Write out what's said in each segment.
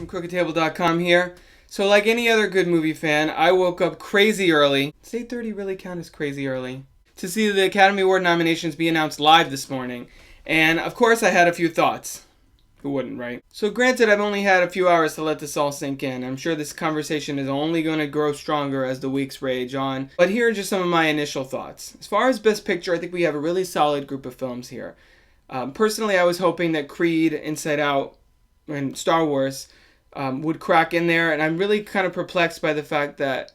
from crookedtable.com here. So like any other good movie fan, I woke up crazy early. Does 8:30 really count as crazy early? To see the Academy Award nominations be announced live this morning. And of course I had a few thoughts. Who wouldn't, right? So granted, I've only had a few hours to let this all sink in. I'm sure this conversation is only going to grow stronger as the weeks rage on. But here are just some of my initial thoughts. As far as Best Picture, I think we have a really solid group of films here. Personally, I was hoping that Creed, Inside Out, and Star Wars would crack in there. And I'm really kind of perplexed by the fact that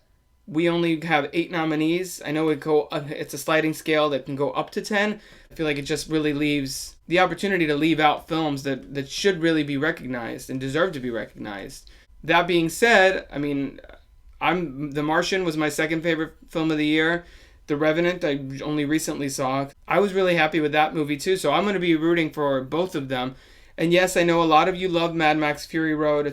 we only have 8 nominees. I know it's a sliding scale that can go up to 10. I feel like it just really leaves the opportunity to leave out films that should really be recognized and deserve to be recognized. That being said, I mean, The Martian was my second favorite film of the year. The Revenant, I only recently saw. I was really happy with that movie too, so I'm going to be rooting for both of them. And yes, I know a lot of you love Mad Max Fury Road.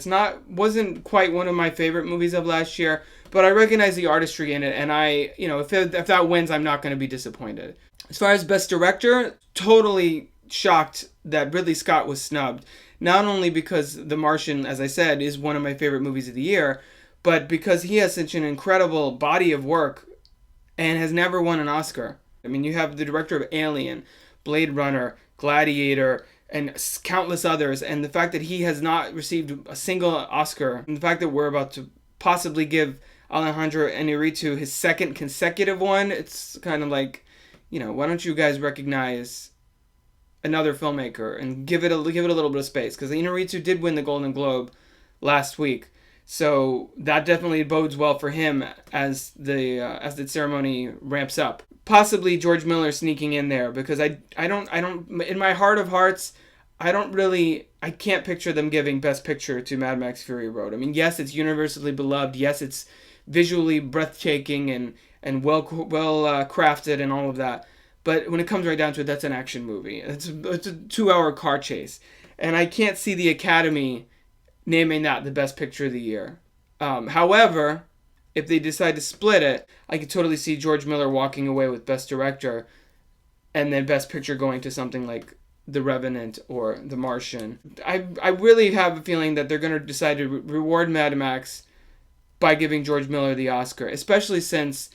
Wasn't quite one of my favorite movies of last year, but I recognize the artistry in it, and if that wins, I'm not going to be disappointed. As far as Best Director, totally shocked that Ridley Scott was snubbed. Not only because The Martian, as I said, is one of my favorite movies of the year, but because he has such an incredible body of work and has never won an Oscar. I mean, you have the director of Alien, Blade Runner, Gladiator, and countless others, and the fact that he has not received a single Oscar, and the fact that we're about to possibly give Alejandro Inarritu his second consecutive one, it's kind of like, why don't you guys recognize another filmmaker and give it a little bit of space? Because Inarritu did win the Golden Globe last week, so that definitely bodes well for him as the ceremony ramps up. Possibly George Miller sneaking in there, because I don't in my heart of hearts, I can't picture them giving Best Picture to Mad Max Fury Road. I mean, yes, it's universally beloved. Yes, it's visually breathtaking and well crafted and all of that. But when it comes right down to it, that's an action movie. It's a 2-hour car chase. And I can't see the Academy naming that the Best Picture of the year. However, if they decide to split it, I could totally see George Miller walking away with Best Director and then Best Picture going to something like The Revenant or The Martian. I really have a feeling that they're going to decide to reward Mad Max by giving George Miller the Oscar, especially since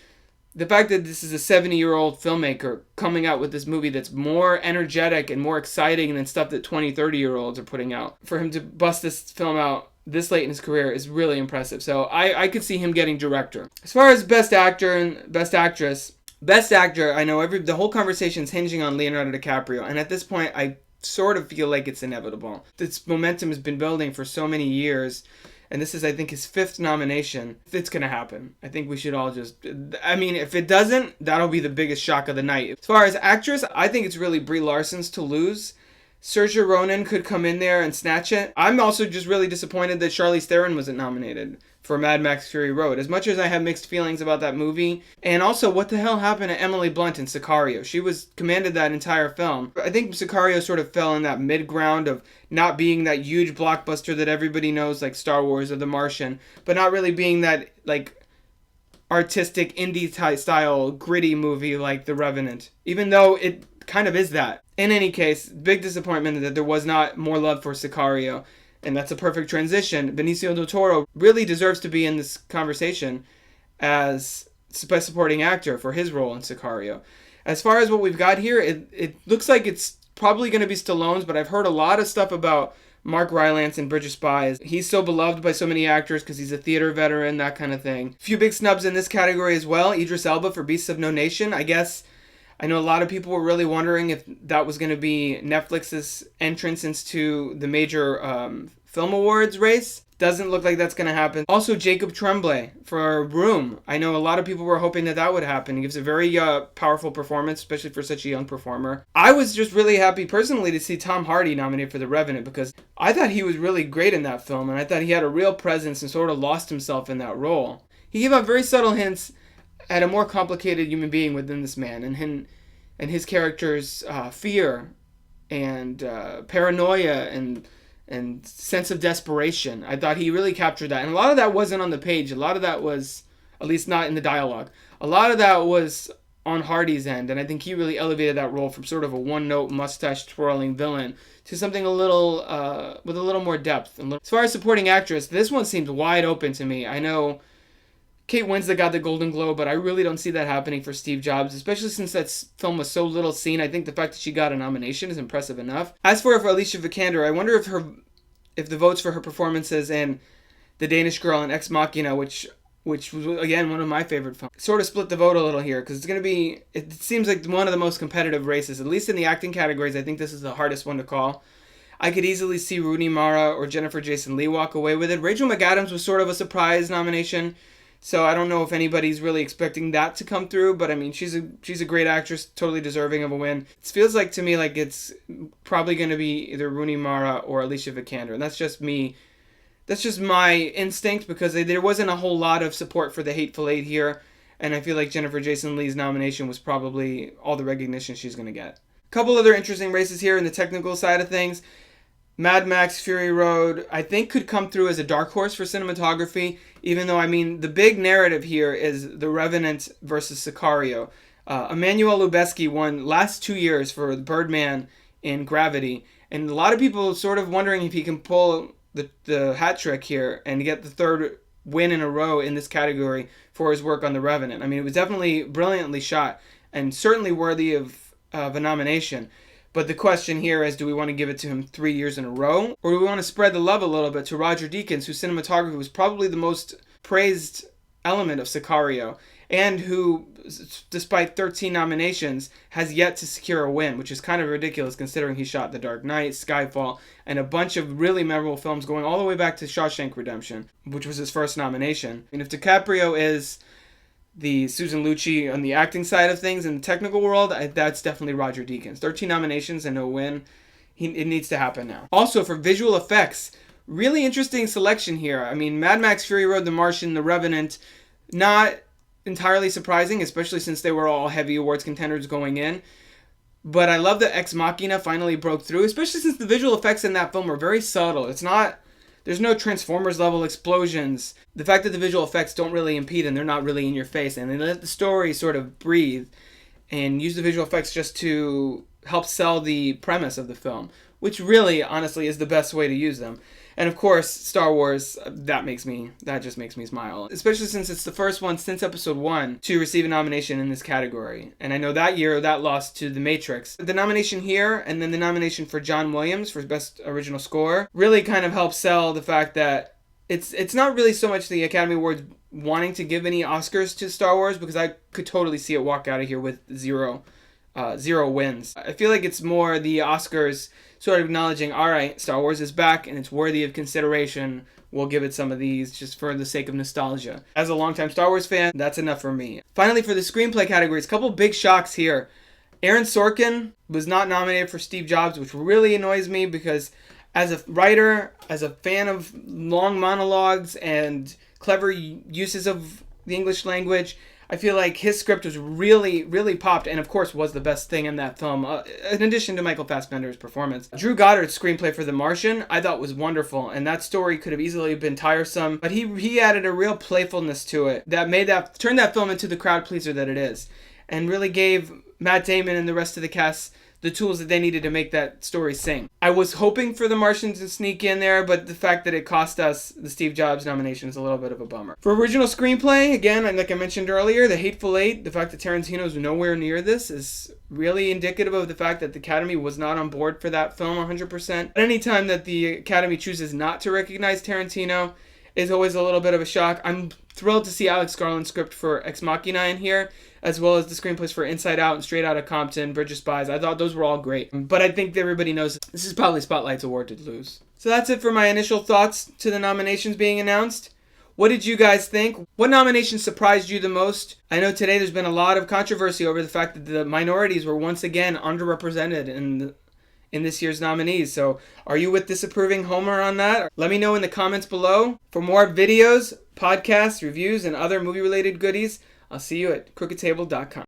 the fact that this is a 70-year-old filmmaker coming out with this movie that's more energetic and more exciting than stuff that 20, 30-year-olds are putting out. For him to bust this film out this late in his career is really impressive. So I could see him getting director. As far as Best Actor and Best Actress, Best Actor, I know the whole conversation is hinging on Leonardo DiCaprio, and at this point I sort of feel like it's inevitable. This momentum has been building for so many years, and this is, I think, his 5th nomination. It's going to happen. I think we should all if it doesn't, that'll be the biggest shock of the night. As far as actress, I think it's really Brie Larson's to lose. Saoirse Ronan could come in there and snatch it. I'm also just really disappointed that Charlize Theron wasn't nominated for Mad Max Fury Road. As much as I have mixed feelings about that movie, and also what the hell happened to Emily Blunt in Sicario? She commanded that entire film. I think Sicario sort of fell in that mid-ground of not being that huge blockbuster that everybody knows, like Star Wars or The Martian, but not really being that like artistic indie style gritty movie like The Revenant, even though it kind of is that. In any case, big disappointment that there was not more love for Sicario, and that's a perfect transition. Benicio del Toro really deserves to be in this conversation as Best Supporting Actor for his role in Sicario. As far as what we've got here, it looks like it's probably going to be Stallone's, but I've heard a lot of stuff about Mark Rylance in Bridge of Spies. He's so beloved by so many actors because he's a theater veteran, that kind of thing. A few big snubs in this category as well. Idris Elba for Beasts of No Nation. I know a lot of people were really wondering if that was going to be Netflix's entrance into the major film awards race. Doesn't look like that's going to happen. Also, Jacob Tremblay for Room. I know a lot of people were hoping that would happen. He gives a very powerful performance, especially for such a young performer. I was just really happy personally to see Tom Hardy nominated for The Revenant, because I thought he was really great in that film, and I thought he had a real presence and sort of lost himself in that role. He gave out very subtle hints at a more complicated human being within this man, and his character's fear and paranoia and sense of desperation. I thought he really captured that. And a lot of that wasn't on the page. A lot of that was, at least not in the dialogue, a lot of that was on Hardy's end, and I think he really elevated that role from sort of a one-note mustache-twirling villain to something a little with a little more depth. As far as supporting actress, this one seemed wide open to me. I know Kate Winslet got the Golden Globe, but I really don't see that happening for Steve Jobs, especially since that film was so little seen. I think the fact that she got a nomination is impressive enough. As for Alicia Vikander, I wonder if the votes for her performances in The Danish Girl and Ex Machina, which was, again, one of my favorite films, sort of split the vote a little here, because it seems like one of the most competitive races, at least in the acting categories. I think this is the hardest one to call. I could easily see Rooney Mara or Jennifer Jason Leigh walk away with it. Rachel McAdams was sort of a surprise nomination, so I don't know if anybody's really expecting that to come through, but I mean, she's a great actress, totally deserving of a win. It feels like to me like it's probably going to be either Rooney Mara or Alicia Vikander, and that's just me. That's just my instinct, because there wasn't a whole lot of support for The Hateful Eight here, and I feel like Jennifer Jason Leigh's nomination was probably all the recognition she's going to get. A couple other interesting races here in the technical side of things. Mad Max Fury Road, I think, could come through as a dark horse for cinematography, even though, I mean, the big narrative here is The Revenant versus Sicario. Emmanuel Lubezki won last 2 years for Birdman and Gravity, and a lot of people sort of wondering if he can pull the hat trick here and get the third win in a row in this category for his work on The Revenant. I mean, it was definitely brilliantly shot and certainly worthy of a nomination. But the question here is, do we want to give it to him 3 years in a row? Or do we want to spread the love a little bit to Roger Deakins, whose cinematography was probably the most praised element of Sicario, and who, despite 13 nominations, has yet to secure a win, which is kind of ridiculous considering he shot The Dark Knight, Skyfall, and a bunch of really memorable films going all the way back to Shawshank Redemption, which was his first nomination. And if DiCaprio is the Susan Lucci on the acting side of things in the technical world, that's definitely Roger Deakins. 13 nominations and no win. It needs to happen now. Also, for visual effects, really interesting selection here. I mean, Mad Max Fury Road, The Martian, The Revenant, not entirely surprising, especially since they were all heavy awards contenders going in. But I love that Ex Machina finally broke through, especially since the visual effects in that film are very subtle. There's no Transformers level explosions. The fact that the visual effects don't really impede and they're not really in your face, and they let the story sort of breathe and use the visual effects just to help sell the premise of the film, which really, honestly, is the best way to use them. And of course, Star Wars, that just makes me smile. Especially since it's the first one since Episode 1 to receive a nomination in this category. And I know that year that lost to The Matrix. The nomination here, and then the nomination for John Williams for Best Original Score, really kind of helps sell the fact that it's not really so much the Academy Awards wanting to give any Oscars to Star Wars, because I could totally see it walk out of here with zero wins. I feel like it's more the Oscars sort of acknowledging, all right, Star Wars is back and it's worthy of consideration. We'll give it some of these just for the sake of nostalgia. As a longtime Star Wars fan, that's enough for me. Finally, for the screenplay categories, a couple big shocks here. Aaron Sorkin was not nominated for Steve Jobs, which really annoys me, because as a writer, as a fan of long monologues and clever uses of the English language, I feel like his script was really, really popped, and of course was the best thing in that film, in addition to Michael Fassbender's performance. Drew Goddard's screenplay for The Martian I thought was wonderful, and that story could have easily been tiresome, but he added a real playfulness to it that turned that film into the crowd pleaser that it is, and really gave Matt Damon and the rest of the cast the tools that they needed to make that story sing. I was hoping for The Martian to sneak in there, but the fact that it cost us the Steve Jobs nomination is a little bit of a bummer. For original screenplay, again, like I mentioned earlier, The Hateful Eight, the fact that Tarantino's nowhere near this is really indicative of the fact that the Academy was not on board for that film 100%. Anytime that the Academy chooses not to recognize Tarantino is always a little bit of a shock. I'm thrilled to see Alex Garland's script for Ex Machina in here, as well as the screenplays for Inside Out and Straight Outta Compton, Bridge of Spies. I thought those were all great. But I think everybody knows this is probably Spotlight's award to lose. So that's it for my initial thoughts to the nominations being announced. What did you guys think? What nominations surprised you the most? I know today there's been a lot of controversy over the fact that the minorities were once again underrepresented in this year's nominees. So are you with disapproving Homer on that? Let me know in the comments below. For more videos, podcasts, reviews, and other movie-related goodies, I'll see you at crookedtable.com.